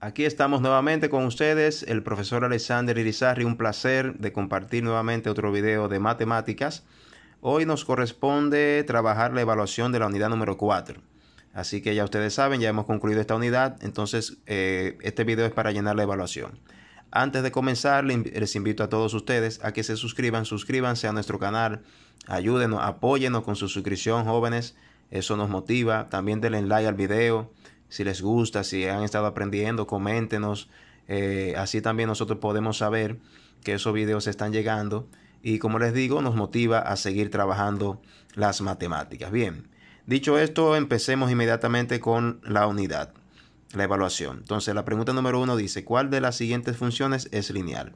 Aquí estamos nuevamente con ustedes, el profesor Alexander Irizarry. Un placer de compartir nuevamente otro video de matemáticas. Hoy nos corresponde trabajar la evaluación de la unidad número 4. Así que ya ustedes saben, ya hemos concluido esta unidad. Entonces, este video es para llenar la evaluación. Antes de comenzar, les invito a todos ustedes a que se suscriban. Suscríbanse a nuestro canal. Ayúdenos, apóyenos con su suscripción, jóvenes. Eso nos motiva. También denle like al video. Si les gusta, si han estado aprendiendo, coméntenos. Así también nosotros podemos saber que esos videos están llegando. Y como les digo, nos motiva a seguir trabajando las matemáticas. Bien, dicho esto, empecemos inmediatamente con la unidad, la evaluación. Entonces, la pregunta número 1 dice, ¿cuál de las siguientes funciones es lineal?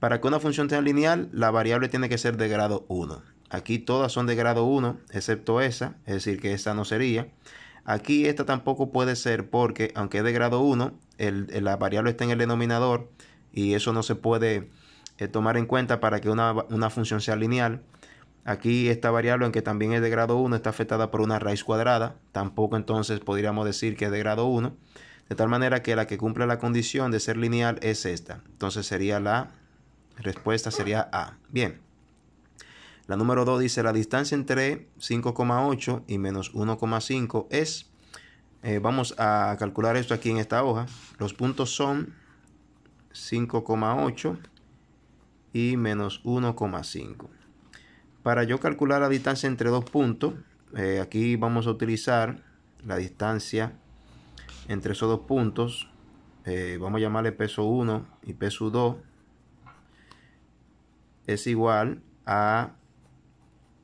Para que una función sea lineal, la variable tiene que ser de grado 1. Aquí todas son de grado 1, excepto esa, es decir, que esta no sería. Aquí esta tampoco puede ser porque, aunque es de grado 1, la variable está en el denominador y eso no se puede tomar en cuenta para que una función sea lineal. Aquí esta variable, aunque también es de grado 1, está afectada por una raíz cuadrada. Tampoco entonces podríamos decir que es de grado 1. De tal manera que la que cumple la condición de ser lineal es esta. Entonces sería la respuesta sería A. Bien. La número 2 dice la distancia entre 5,8 y menos 1,5 es... vamos a calcular esto aquí en esta hoja. Los puntos son 5,8 y menos 1,5. Para yo calcular la distancia entre dos puntos, aquí vamos a utilizar la distancia entre esos dos puntos. Vamos a llamarle peso 1 y peso 2. Es igual a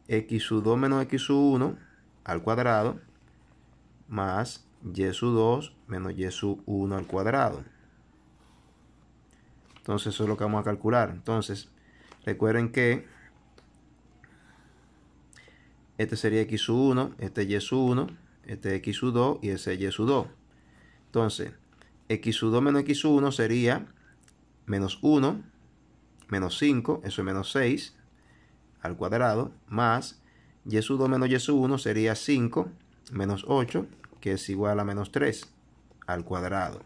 x sub 2 menos x sub 1 al cuadrado más y sub 2 menos y sub 1 al cuadrado. Entonces eso es lo que vamos a calcular. Entonces recuerden que este sería x sub 1, este es y sub 1, este es x sub 2 y ese es y sub 2. Entonces x sub 2 menos x sub 1 sería menos 1, menos 5, eso es menos 6 al cuadrado, más y sub 2 menos y sub 1 sería 5 menos 8, que es igual a menos 3 al cuadrado.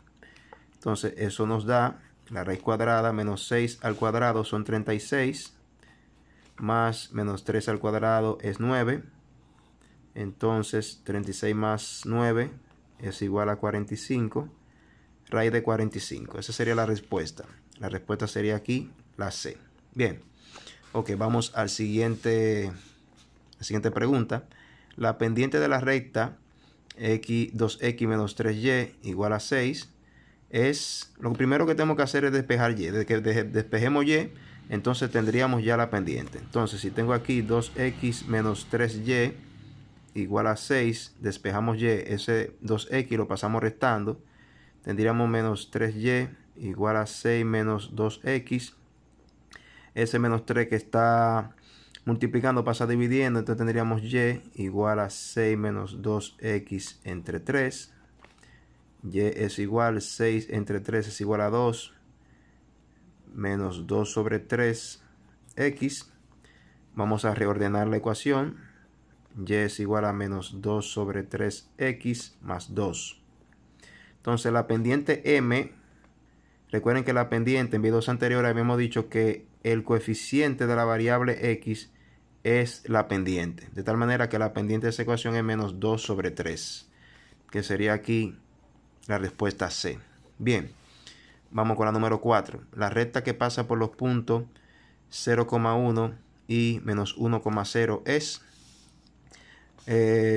Entonces eso nos da la raíz cuadrada menos 6 al cuadrado son 36, más menos 3 al cuadrado es 9. Entonces 36 más 9 es igual a 45. Raíz de 45. Esa sería la respuesta. La respuesta sería aquí la C. Bien. Ok, vamos al siguiente, la siguiente pregunta. La pendiente de la recta 2x menos 3y igual a 6 es... Lo primero que tenemos que hacer es despejar y. Desde que despejemos y, entonces tendríamos ya la pendiente. Entonces si tengo aquí 2x menos 3y igual a 6, despejamos y, ese 2x lo pasamos restando, tendríamos menos 3y igual a 6 menos 2x. Ese menos 3 que está multiplicando pasa dividiendo, entonces tendríamos y igual a 6 menos 2x entre 3. Y es igual, 6 entre 3 es igual a 2, menos 2 sobre 3x. Vamos a reordenar la ecuación. Y es igual a menos 2 sobre 3x más 2. Entonces la pendiente m, recuerden que la pendiente en videos anteriores habíamos dicho que el coeficiente de la variable x es la pendiente. De tal manera que la pendiente de esa ecuación es menos 2 sobre 3, que sería aquí la respuesta C. Bien, vamos con la número 4. La recta que pasa por los puntos 0,1 y menos 1,0 es...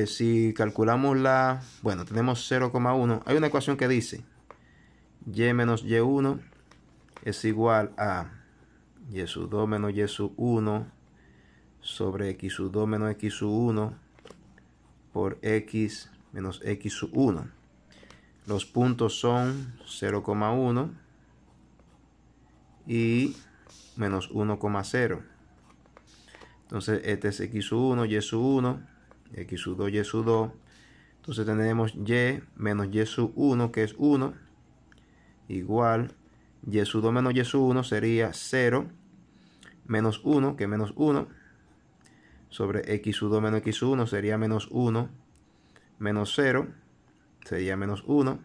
si calculamos la... Bueno, tenemos 0,1. Hay una ecuación que dice y menos y1 es igual a y sub 2 menos y sub 1 sobre x sub 2 menos x sub 1 por x menos x sub 1. Los puntos son 0,1 y menos 1,0. Entonces este es x sub 1, y sub 1, x sub 2, y sub 2. Entonces tenemos y menos y sub 1, que es 1, igual y sub 2 menos y sub 1 sería 0, menos 1, que es menos 1, sobre x sub 2 menos x sub 1 sería menos 1, menos 0, sería menos 1,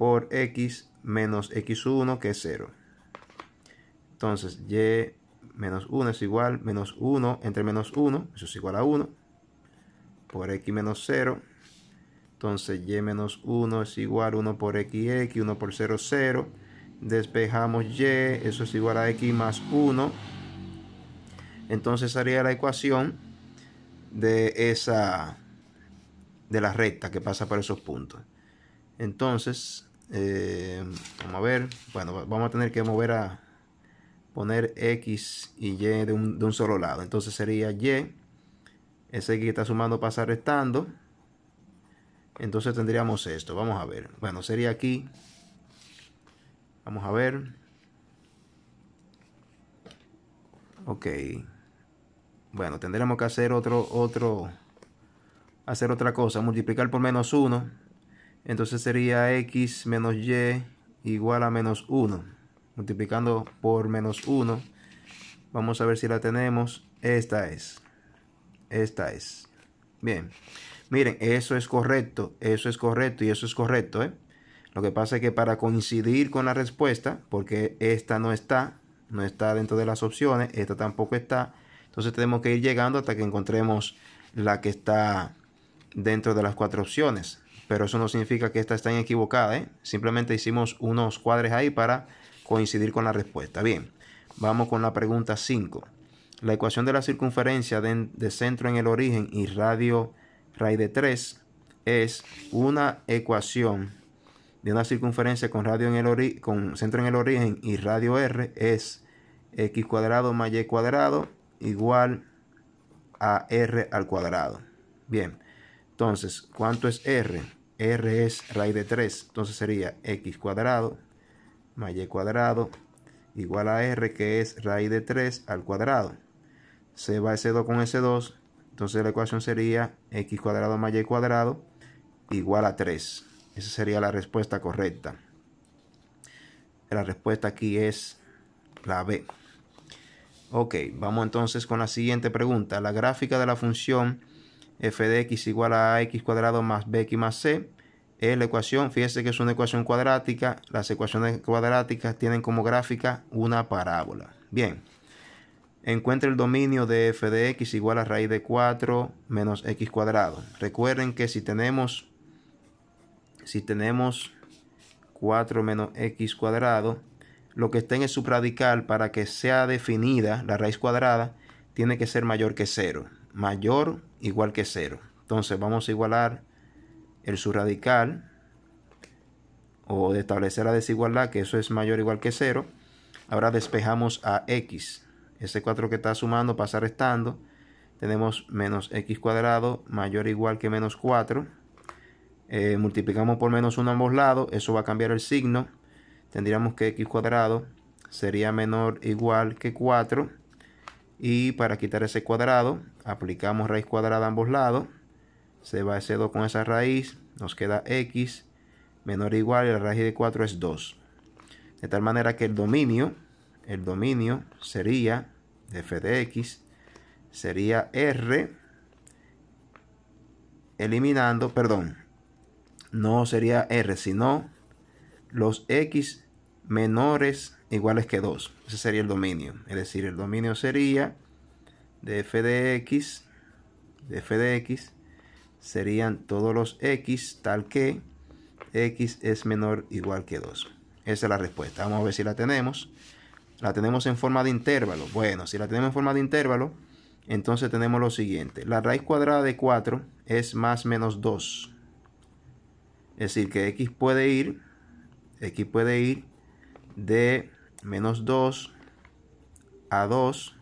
por x menos x1, que es 0. Entonces, y menos 1 es igual, menos 1 entre menos 1, eso es igual a 1, por x menos 0. Entonces, y menos 1 es igual a 1 por x, 1 por 0, 0. Despejamos y, eso es igual a x más 1. Entonces, haría la ecuación de la recta que pasa por esos puntos. Entonces, vamos a ver. Bueno, vamos a tener que poner x y y de un solo lado. Entonces sería y, ese que está sumando pasa restando. Entonces tendríamos esto. Vamos a ver. Bueno, sería aquí. Vamos a ver. Ok. Bueno, tendremos que hacer hacer otra cosa. Multiplicar por menos 1. Entonces sería x menos y igual a menos 1. Multiplicando por menos 1. Vamos a ver si la tenemos. Esta es. Bien. Miren, eso es correcto. Eso es correcto y eso es correcto, ¿eh? Lo que pasa es que para coincidir con la respuesta, porque esta no está dentro de las opciones, esta tampoco está, entonces tenemos que ir llegando hasta que encontremos la que está dentro de las 4 opciones. Pero eso no significa que esta esté equivocada, ¿eh? Simplemente hicimos unos cuadres ahí para coincidir con la respuesta. Bien, vamos con la pregunta 5. La ecuación de la circunferencia de centro en el origen y radio raíz de 3 es una ecuación de una circunferencia con centro en el origen y radio r es x cuadrado más y cuadrado igual a r al cuadrado. Bien, entonces, ¿cuánto es r? R es raíz de 3, entonces sería x cuadrado más y cuadrado igual a r, que es raíz de 3 al cuadrado. Se va ese 2 con ese 2, entonces la ecuación sería x cuadrado más y cuadrado igual a 3. Esa sería la respuesta correcta. La respuesta aquí es la B. Ok, vamos entonces con la siguiente pregunta. La gráfica de la función f de x igual a x cuadrado más bx más c es la ecuación. Fíjese que es una ecuación cuadrática. Las ecuaciones cuadráticas tienen como gráfica una parábola. Bien. Encuentre el dominio de f de x igual a raíz de 4 menos x cuadrado. Recuerden que si tenemos 4 menos x cuadrado, lo que está en el subradical, para que sea definida la raíz cuadrada, tiene que ser mayor que 0. Mayor igual que 0. Entonces vamos a igualar el subradical, o de establecer la desigualdad, que eso es mayor o igual que 0. Ahora despejamos a x. Ese 4 que está sumando pasa restando. Tenemos menos x cuadrado mayor o igual que menos 4. Multiplicamos por menos 1 a ambos lados. Eso va a cambiar el signo. Tendríamos que x cuadrado sería menor o igual que 4. Y para quitar ese cuadrado, aplicamos raíz cuadrada a ambos lados. Se va ese 2 con esa raíz. Nos queda x menor o igual, y la raíz de 4 es 2. De tal manera que el dominio sería de f de x sería r, eliminando, perdón, no sería r, sino los x menores iguales que 2. Ese sería el dominio. Es decir, el dominio sería de f de x serían todos los x tal que x es menor o igual que 2. Esa es la respuesta. Vamos a ver si la tenemos. La tenemos en forma de intervalo. Bueno, si la tenemos en forma de intervalo, entonces tenemos lo siguiente. La raíz cuadrada de 4 es más menos 2. Es decir, que x puede ir de menos 2 a 2.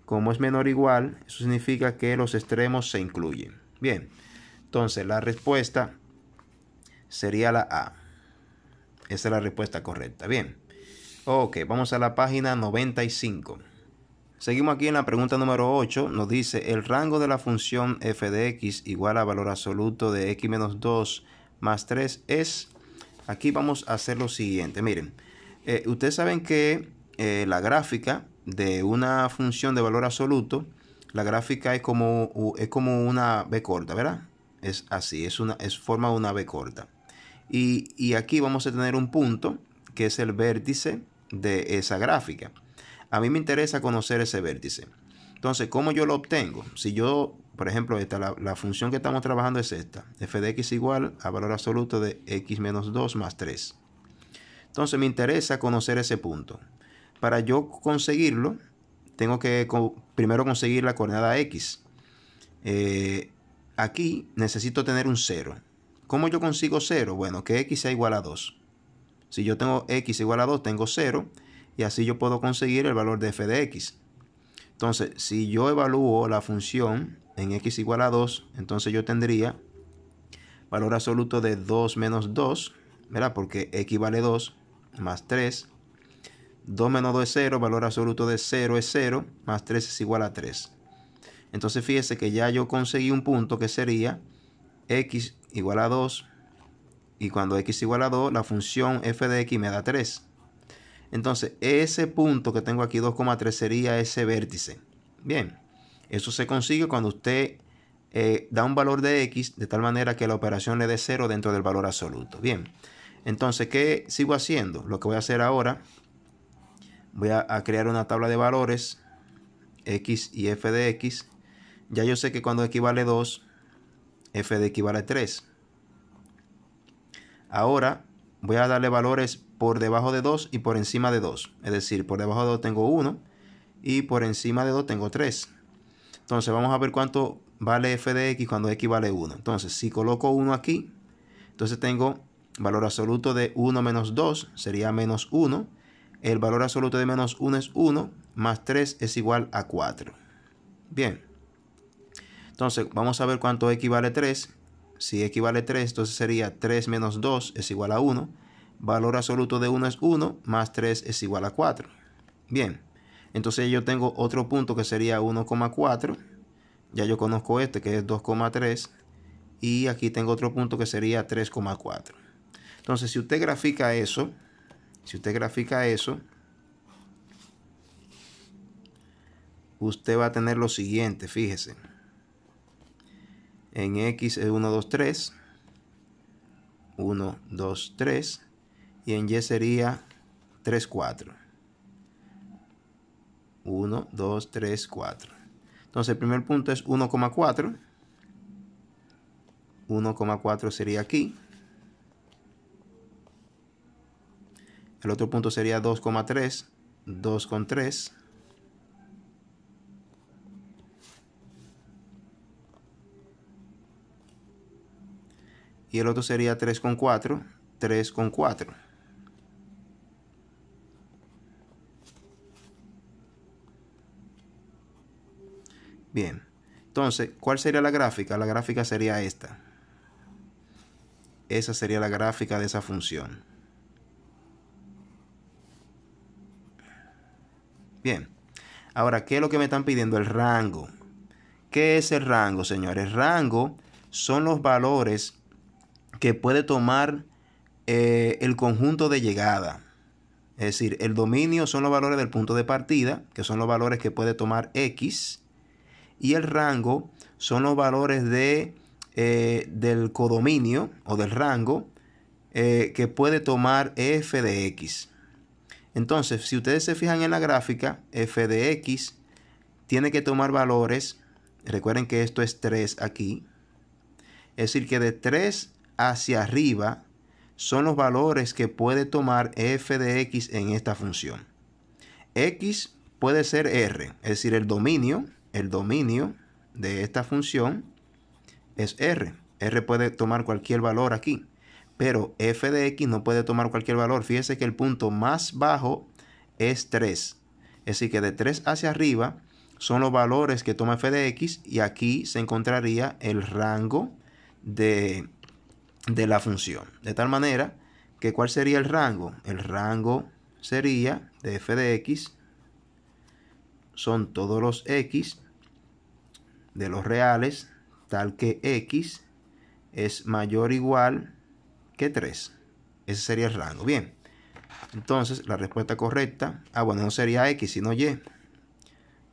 Como es menor o igual, eso significa que los extremos se incluyen. Bien, entonces la respuesta sería la A. Esa es la respuesta correcta. Bien. Ok, vamos a la página 95. Seguimos aquí en la pregunta número 8. Nos dice, el rango de la función f de x igual a valor absoluto de x menos 2 más 3 es... Aquí vamos a hacer lo siguiente. Miren, ustedes saben que la gráfica de una función de valor absoluto, la gráfica es como una B corta, ¿verdad? Es así, forma una B corta. Y aquí vamos a tener un punto que es el vértice de esa gráfica. A mí me interesa conocer ese vértice. Entonces, ¿cómo yo lo obtengo? Si yo, por ejemplo, la función que estamos trabajando es esta. F de x igual a valor absoluto de x menos 2 más 3. Entonces, me interesa conocer ese punto. Para yo conseguirlo, tengo que primero conseguir la coordenada x. Aquí necesito tener un 0. ¿Cómo yo consigo 0? Bueno, que x sea igual a 2. Si yo tengo x igual a 2, tengo 0. Y así yo puedo conseguir el valor de f de x. Entonces, si yo evalúo la función en x igual a 2, entonces yo tendría valor absoluto de 2 menos 2, ¿verdad? Porque x vale 2, más 3. 2 menos 2 es 0, valor absoluto de 0 es 0, más 3 es igual a 3. Entonces fíjese que ya yo conseguí un punto que sería x igual a 2, y cuando x igual a 2, la función f de x me da 3. Entonces, ese punto que tengo aquí, 2,3, sería ese vértice. Bien, eso se consigue cuando usted da un valor de x de tal manera que la operación le dé 0 dentro del valor absoluto. Bien, entonces, ¿qué sigo haciendo? Lo que voy a hacer ahora, voy a crear una tabla de valores, x y f de x. Ya yo sé que cuando x vale 2, f de x vale 3. Ahora voy a darle valores por debajo de 2 y por encima de 2. Es decir, por debajo de 2 tengo 1 y por encima de 2 tengo 3. Entonces vamos a ver cuánto vale f de x cuando x vale 1. Entonces si coloco 1 aquí, entonces tengo valor absoluto de 1 menos 2, sería menos 1. El valor absoluto de menos 1 es 1, más 3 es igual a 4. Bien. Entonces vamos a ver cuánto x vale 3. Si x vale 3, entonces sería 3 menos 2 es igual a 1. Valor absoluto de 1 es 1, más 3 es igual a 4. Bien, entonces yo tengo otro punto que sería 1,4. Ya yo conozco este que es 2,3. Y aquí tengo otro punto que sería 3,4. Entonces si usted grafica eso, usted va a tener lo siguiente, fíjese. En x es 1, 2, 3. 1, 2, 3. Y en y sería 3, 4. 1, 2, 3, 4. Entonces el primer punto es 1,4. 1,4 sería aquí. El otro punto sería 2,3. 2,3. Y el otro sería 3,4. 3,4. Bien. Entonces, ¿cuál sería la gráfica? La gráfica sería esta. Esa sería la gráfica de esa función. Bien. Ahora, ¿qué es lo que me están pidiendo? El rango. ¿Qué es el rango, señores? El rango son los valores que puede tomar el conjunto de llegada. Es decir, el dominio son los valores del punto de partida, que son los valores que puede tomar x. Y el rango son los valores del codominio o del rango que puede tomar f de x. Entonces, si ustedes se fijan en la gráfica, f de x tiene que tomar valores. Recuerden que esto es 3 aquí. Es decir, que de 3 hacia arriba son los valores que puede tomar f de x en esta función. X puede ser r, es decir, el dominio de esta función es r. R puede tomar cualquier valor aquí, pero f de x no puede tomar cualquier valor. Fíjese que el punto más bajo es 3. Es decir, que de 3 hacia arriba son los valores que toma f de x, y aquí se encontraría el rango de la función. De tal manera que, ¿cuál sería el rango? El rango sería de f de x, son todos los x de los reales, tal que x es mayor o igual que 3. Ese sería el rango. Bien, entonces la respuesta correcta, bueno, no sería x, sino y,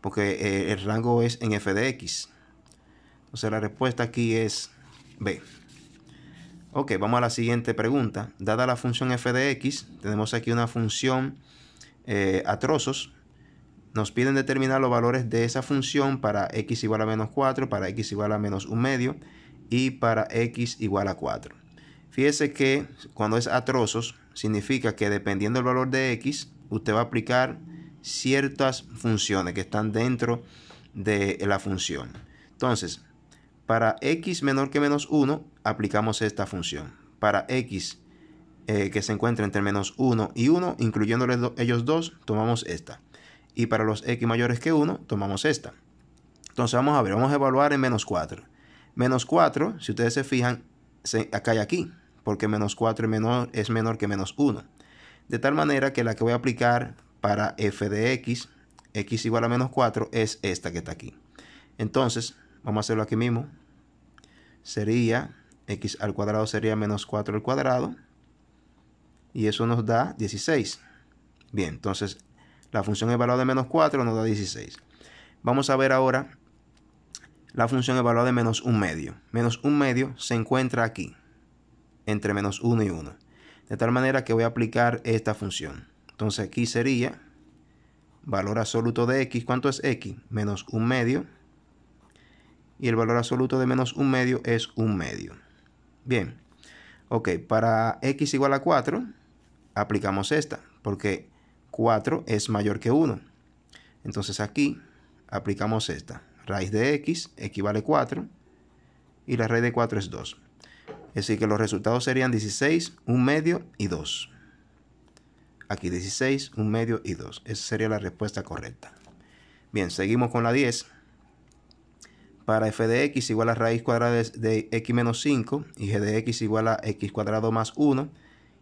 porque el rango es en f de x. Entonces la respuesta aquí es B. Ok, vamos a la siguiente pregunta. Dada la función f de x, tenemos aquí una función a trozos. Nos piden determinar los valores de esa función para x igual a menos 4, para x igual a menos 1 medio y para x igual a 4. Fíjese que cuando es a trozos, significa que dependiendo del valor de x, usted va a aplicar ciertas funciones que están dentro de la función. Entonces, para x menor que menos 1, aplicamos esta función. Para x que se encuentra entre menos 1 y 1, incluyéndoles ellos dos, tomamos esta. Y para los x mayores que 1, tomamos esta. Entonces vamos a ver, vamos a evaluar en menos 4. Menos 4, si ustedes se fijan, acá y aquí, porque menos 4 es menor que menos 1. De tal manera que la que voy a aplicar para f de x igual a menos 4, es esta que está aquí. Entonces, vamos a hacerlo aquí mismo. Sería, x al cuadrado sería menos 4 al cuadrado. Y eso nos da 16. Bien, entonces la función evaluada de menos 4 nos da 16. Vamos a ver ahora la función evaluada de menos 1 medio. Menos 1 medio se encuentra aquí, entre menos 1 y 1. De tal manera que voy a aplicar esta función. Entonces aquí sería valor absoluto de x. ¿Cuánto es x? Menos 1 medio. Y el valor absoluto de menos 1 medio es 1 medio. Bien. Ok, para x igual a 4, aplicamos esta, porque 4 es mayor que 1. Entonces aquí aplicamos esta. Raíz de x equivale a 4 y la raíz de 4 es 2. Es decir que los resultados serían 16, 1 medio y 2. Aquí 16, 1 medio y 2. Esa sería la respuesta correcta. Bien, seguimos con la 10. Para f de x igual a raíz cuadrada de x menos 5 y g de x igual a x cuadrado más 1,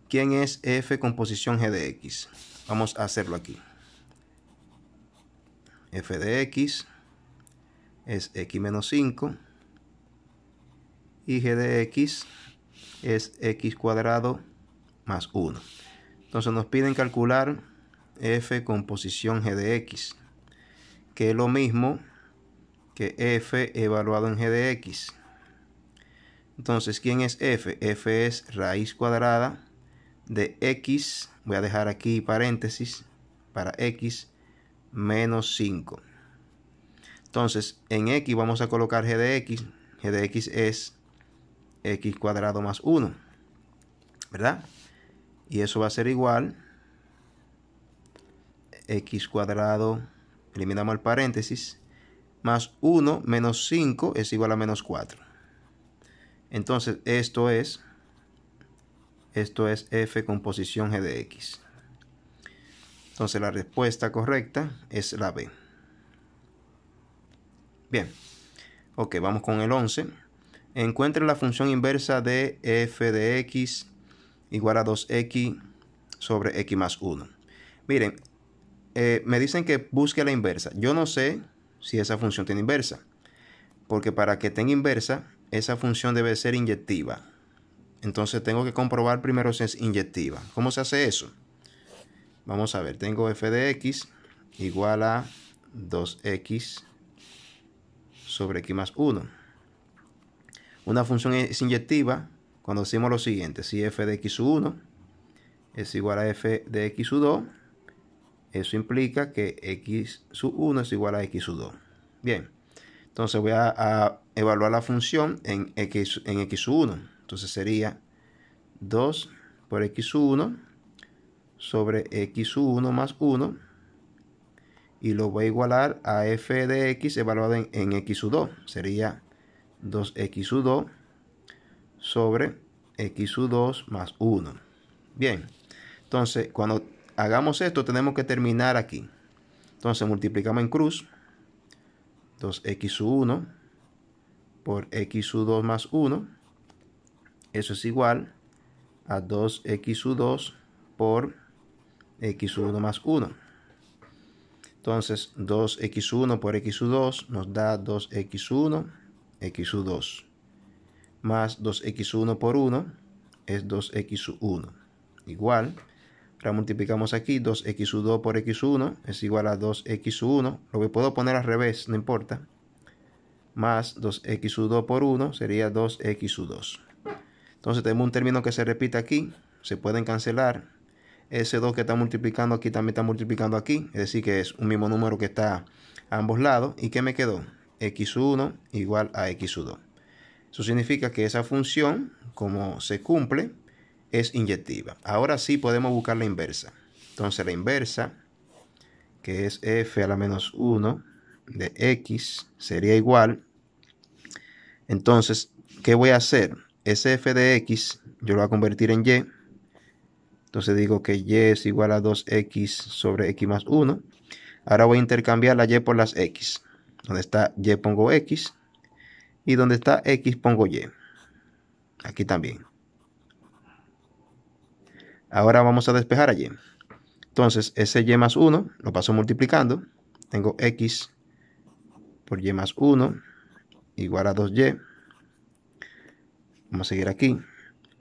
¿quién es f con posición g de x? Vamos a hacerlo aquí. F de x es x menos 5 y g de x es x cuadrado más 1. Entonces nos piden calcular f con posición g de x, que es lo mismo que f evaluado en g de x. Entonces, ¿quién es f? F es raíz cuadrada de x, voy a dejar aquí paréntesis, para x menos 5. Entonces, en x vamos a colocar g de x. G de x es x cuadrado más 1, ¿verdad? Y eso va a ser igual x cuadrado, eliminamos el paréntesis, más 1 menos 5 es igual a menos 4. Entonces, esto es f con posición g de x. Entonces, la respuesta correcta es la B. Bien. Ok, vamos con el 11. Encuentre la función inversa de f de x igual a 2x sobre x más 1. Miren, me dicen que busque la inversa. Yo no sé si esa función tiene inversa, porque para que tenga inversa, esa función debe ser inyectiva. Entonces tengo que comprobar primero si es inyectiva. ¿Cómo se hace eso? Vamos a ver, tengo f de x igual a 2x sobre x más 1. Una función es inyectiva cuando decimos lo siguiente: si f de x sub 1 es igual a f de x sub 2, eso implica que x sub 1 es igual a x sub 2. Bien, entonces voy a evaluar la función en x sub 1. Entonces sería 2 por x sub 1 sobre x sub 1 más 1. Y lo voy a igualar a f de x evaluado en x sub 2. Sería 2x sub 2 sobre x sub 2 más 1. Bien, entonces cuando hagamos esto tenemos que terminar aquí. Entonces multiplicamos en cruz. 2x sub 1 por x sub 2 más 1. Eso es igual a 2x sub 2 por x sub 1 más 1. Entonces 2x sub 1 por x sub 2 nos da 2x sub 1, x sub 2. Más 2x sub 1 por 1 es 2x sub 1. Igual, ahora multiplicamos aquí, 2x sub 2 por x sub 1 es igual a 2x sub 1. Lo puedo poner al revés, no importa. Más 2x sub 2 por 1 sería 2x sub 2. Entonces tenemos un término que se repite aquí, se pueden cancelar. Ese 2 que está multiplicando aquí también está multiplicando aquí, es decir que es un mismo número que está a ambos lados. ¿Y qué me quedó? X1 igual a X2. Eso significa que esa función, como se cumple, es inyectiva. Ahora sí podemos buscar la inversa. Entonces la inversa, que es f a la menos 1 de x, sería igual. Entonces, ¿qué voy a hacer? Ese f de x yo lo voy a convertir en y. Entonces digo que y es igual a 2x sobre x más 1. Ahora voy a intercambiar la y por las x. Donde está y pongo x. Y donde está x pongo y. Aquí también. Ahora vamos a despejar a y. Entonces ese y más 1 lo paso multiplicando. Tengo x por y más 1 igual a 2y. Vamos a seguir aquí.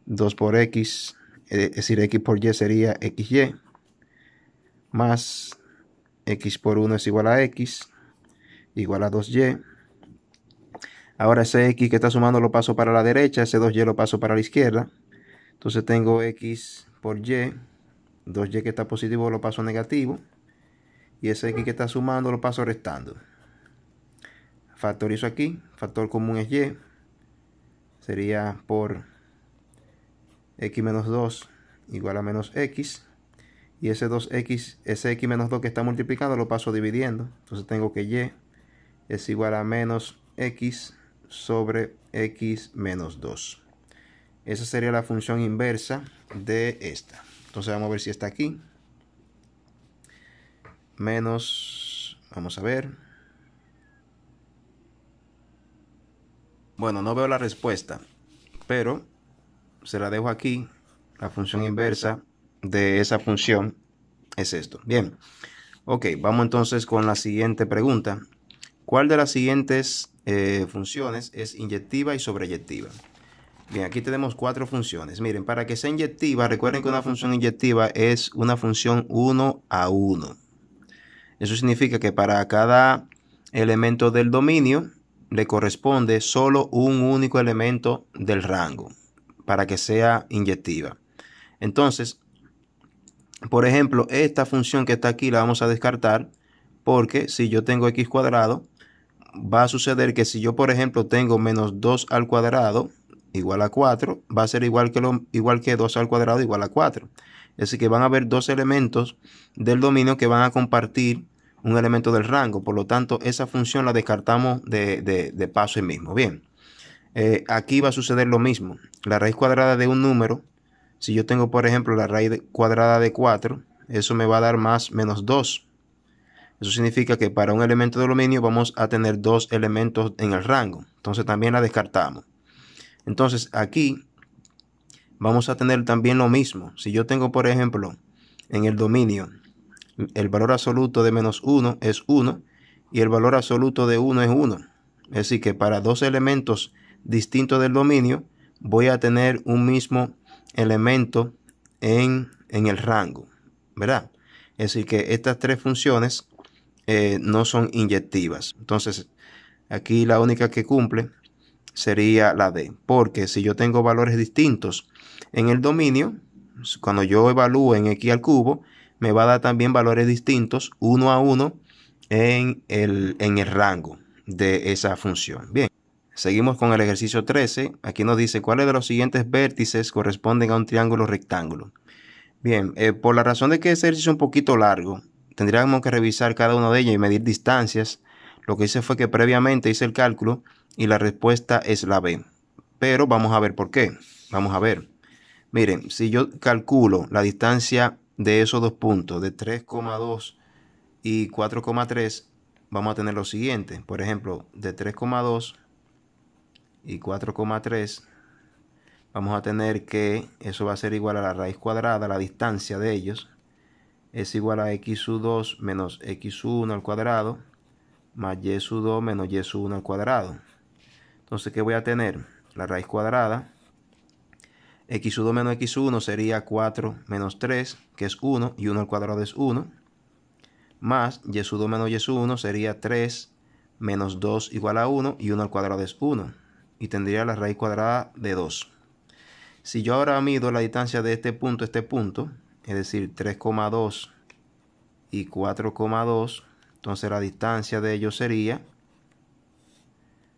2 por x, es decir, x por y sería xy. Más x por 1 es igual a x, igual a 2y. Ahora ese x que está sumando lo paso para la derecha, ese 2y lo paso para la izquierda. Entonces tengo x por y, 2y que está positivo lo paso negativo. Y ese x que está sumando lo paso restando. Factorizo aquí, factor común es y. Sería por x menos 2 igual a menos x. Y ese 2x, ese x menos 2 que está multiplicando lo paso dividiendo. Entonces tengo que y es igual a menos x sobre x menos 2. Esa sería la función inversa de esta. Entonces vamos a ver si está aquí. Menos, vamos a ver. Bueno, no veo la respuesta, pero se la dejo aquí. La función inversa de esa función es esto. Bien, ok, vamos entonces con la siguiente pregunta. ¿Cuál de las siguientes funciones es inyectiva y sobreyectiva? Bien, aquí tenemos 4 funciones. Miren, para que sea inyectiva, recuerden que una función inyectiva es una función 1 a 1. Eso significa que para cada elemento del dominio le corresponde solo un único elemento del rango para que sea inyectiva. Entonces, por ejemplo, esta función que está aquí la vamos a descartar porque si yo tengo x cuadrado, va a suceder que si yo, por ejemplo, tengo menos 2 al cuadrado igual a 4, va a ser igual que 2 al cuadrado igual a 4. Es decir, que van a haber dos elementos del dominio que van a compartir un elemento del rango. Por lo tanto, esa función la descartamos de paso ahí mismo. Bien, aquí va a suceder lo mismo. La raíz cuadrada de un número, si yo tengo, por ejemplo, la raíz cuadrada de 4, eso me va a dar más menos 2. Eso significa que para un elemento de dominio vamos a tener dos elementos en el rango. Entonces también la descartamos. Entonces aquí vamos a tener también lo mismo. Si yo tengo, por ejemplo, en el dominio, el valor absoluto de menos 1 es 1 y el valor absoluto de 1 es 1. Es decir, que para dos elementos distintos del dominio voy a tener un mismo elemento en el rango, ¿verdad? Es decir, que estas tres funciones no son inyectivas. Entonces, aquí la única que cumple sería la D, porque si yo tengo valores distintos en el dominio, cuando yo evalúe en x al cubo, me va a dar también valores distintos 1 a 1 en el rango de esa función. Bien, seguimos con el ejercicio 13. Aquí nos dice cuáles de los siguientes vértices corresponden a un triángulo rectángulo. Bien, por la razón de que ese ejercicio es un poquito largo, tendríamos que revisar cada uno de ellos y medir distancias. Lo que hice fue que previamente hice el cálculo y la respuesta es la B. Pero vamos a ver por qué. Vamos a ver. Miren, si yo calculo la distancia de esos dos puntos, de 3,2 y 4,3, vamos a tener lo siguiente. Por ejemplo, de 3,2 y 4,3, vamos a tener que eso va a ser igual a la raíz cuadrada, la distancia de ellos, es igual a x sub 2 menos x sub 1 al cuadrado, más y sub 2 menos y sub 1 al cuadrado. Entonces, ¿qué voy a tener? La raíz cuadrada. X sub 2 menos x sub 1 sería 4 menos 3, que es 1, y 1 al cuadrado es 1. Más y sub 2 menos y sub 1 sería 3 menos 2 igual a 1, y 1 al cuadrado es 1. Y tendría la raíz cuadrada de 2. Si yo ahora mido la distancia de este punto a este punto, es decir, 3,2 y 4,2, entonces la distancia de ellos sería,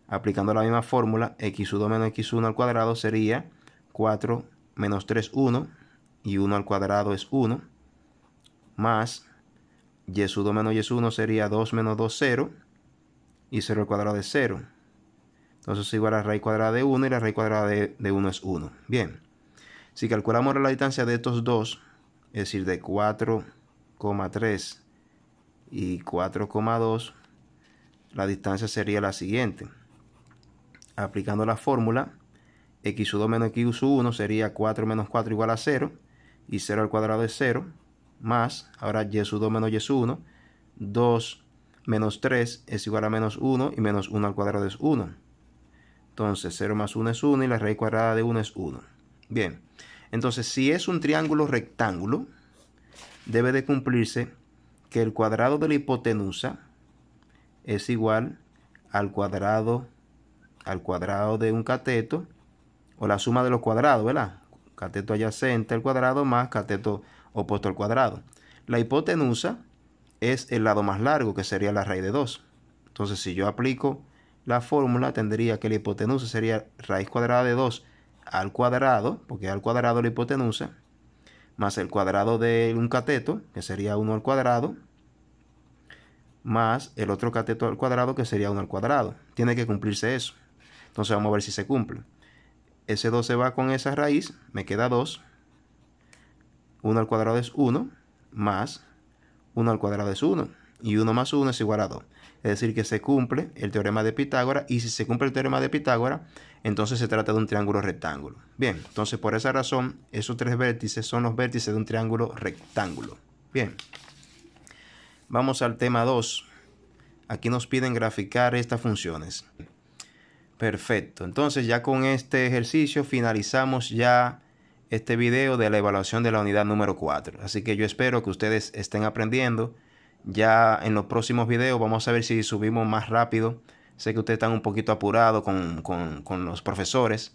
aplicando la misma fórmula, x2 menos x1 al cuadrado sería 4 menos 3, 1, y 1 al cuadrado es 1, más y2 menos y1 sería 2 menos 2, 0, y 0 al cuadrado es 0. Entonces es igual a la raíz cuadrada de 1 y la raíz cuadrada de 1 es 1. Bien, si calculamos la distancia de estos dos, es decir, de 4,3 y 4,2, la distancia sería la siguiente. Aplicando la fórmula, x2 menos x1 sería 4 menos 4 igual a 0, y 0 al cuadrado es 0, más, ahora y2 menos y1, 2 menos 3 es igual a menos 1, y menos 1 al cuadrado es 1. Entonces 0 más 1 es 1 y la raíz cuadrada de 1 es 1. Bien, entonces si es un triángulo rectángulo, debe de cumplirse que el cuadrado de la hipotenusa es igual al cuadrado de un cateto, o la suma de los cuadrados, ¿verdad? Cateto adyacente al cuadrado más cateto opuesto al cuadrado. La hipotenusa es el lado más largo, que sería la raíz de 2. Entonces, si yo aplico la fórmula, tendría que la hipotenusa sería raíz cuadrada de 2 al cuadrado, porque es al cuadrado la hipotenusa, más el cuadrado de un cateto, que sería 1 al cuadrado, más el otro cateto al cuadrado, que sería 1 al cuadrado. Tiene que cumplirse eso. Entonces vamos a ver si se cumple. Ese 2 se va con esa raíz, me queda 2. 1 al cuadrado es 1, más 1 al cuadrado es 1. Y 1 más 1 es igual a 2. Es decir, que se cumple el teorema de Pitágoras. Y si se cumple el teorema de Pitágoras, entonces se trata de un triángulo rectángulo. Bien, entonces por esa razón, esos tres vértices son los vértices de un triángulo rectángulo. Bien, vamos al tema 2. Aquí nos piden graficar estas funciones. Perfecto, entonces ya con este ejercicio finalizamos ya este video de la evaluación de la unidad número 4. Así que yo espero que ustedes estén aprendiendo. Ya en los próximos videos vamos a ver si subimos más rápido. Sé que ustedes están un poquito apurados con los profesores.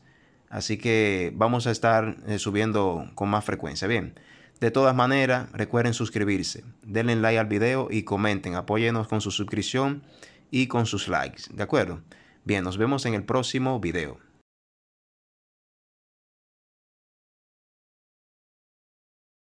Así que vamos a estar subiendo con más frecuencia. Bien, de todas maneras, recuerden suscribirse. Denle like al video y comenten. Apóyenos con su suscripción y con sus likes. ¿De acuerdo? Bien, nos vemos en el próximo video.